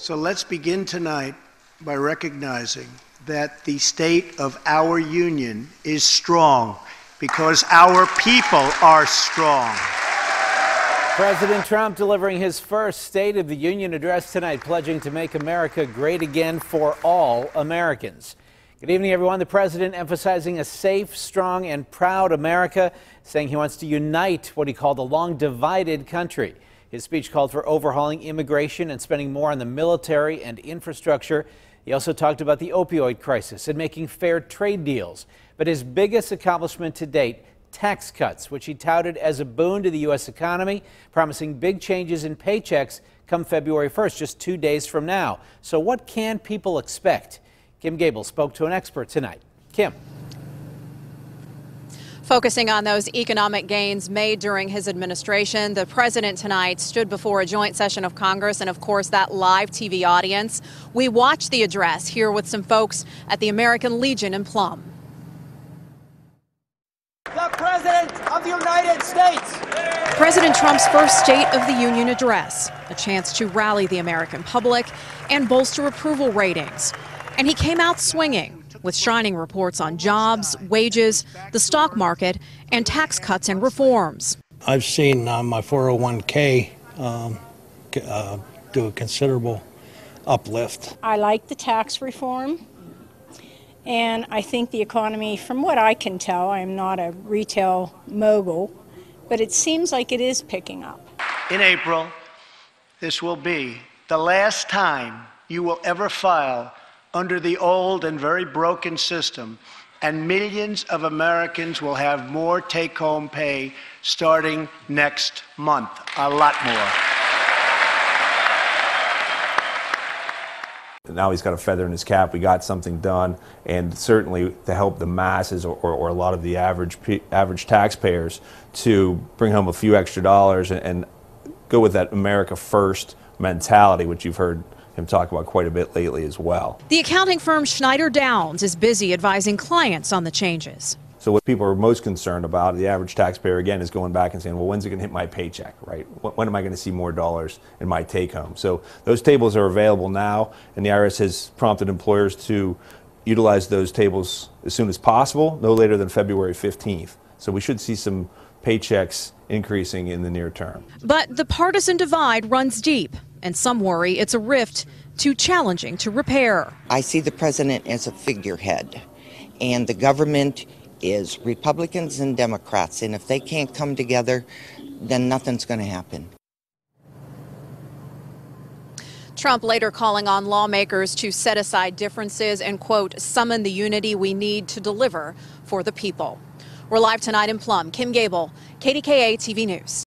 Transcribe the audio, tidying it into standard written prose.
So let's begin tonight by recognizing that the state of our union is strong because our people are strong. President Trump delivering his first State of the Union address tonight, pledging to make America great again for all Americans. Good evening, everyone. The president emphasizing a safe, strong, and proud America, saying he wants to unite what he called a long divided country. His speech called for overhauling immigration and spending more on the military and infrastructure. He also talked about the opioid crisis and making fair trade deals. But his biggest accomplishment to date, tax cuts, which he touted as a boon to the U.S. economy, promising big changes in paychecks come February 1st, just 2 days from now. So what can people expect? Kim Gable spoke to an expert tonight. Kim. Focusing on those economic gains made during his administration, the president tonight stood before a joint session of Congress and, of course, that live TV audience. We watched the address here with some folks at the American Legion in Plum. The President of the United States. President Trump's first State of the Union address, a chance to rally the American public and bolster approval ratings. And he came out swinging, with shining reports on jobs, wages, the stock market, and tax cuts and reforms. I've seen my 401k do a considerable uplift. I like the tax reform, and I think the economy, from what I can tell, I'm not a retail mogul, but it seems like it is picking up. In April, this will be the last time you will ever file under the old and very broken system, and millions of Americans will have more take-home pay starting next month, a lot more. Now he's got a feather in his cap. We got something done, and certainly to help the masses or a lot of the average taxpayers to bring home a few extra dollars and go with that America First mentality, which you've heard him talk about quite a bit lately as well. The accounting firm Schneider Downs is busy advising clients on the changes. So what people are most concerned about, the average taxpayer, again, is going back and saying, well, when's it going to hit my paycheck, right? When am I going to see more dollars in my take-home? So those tables are available now, and the IRS has prompted employers to utilize those tables as soon as possible, no later than February 15th. So we should see some paychecks increasing in the near term. But the partisan divide runs deep, and some worry it's a rift too challenging to repair. I see the president as a figurehead, and the government is Republicans and Democrats, and if they can't come together, then nothing's going to happen. Trump later calling on lawmakers to set aside differences and, quote, summon the unity we need to deliver for the people. We're live tonight in Plum. Kim Gable, KDKA-TV News.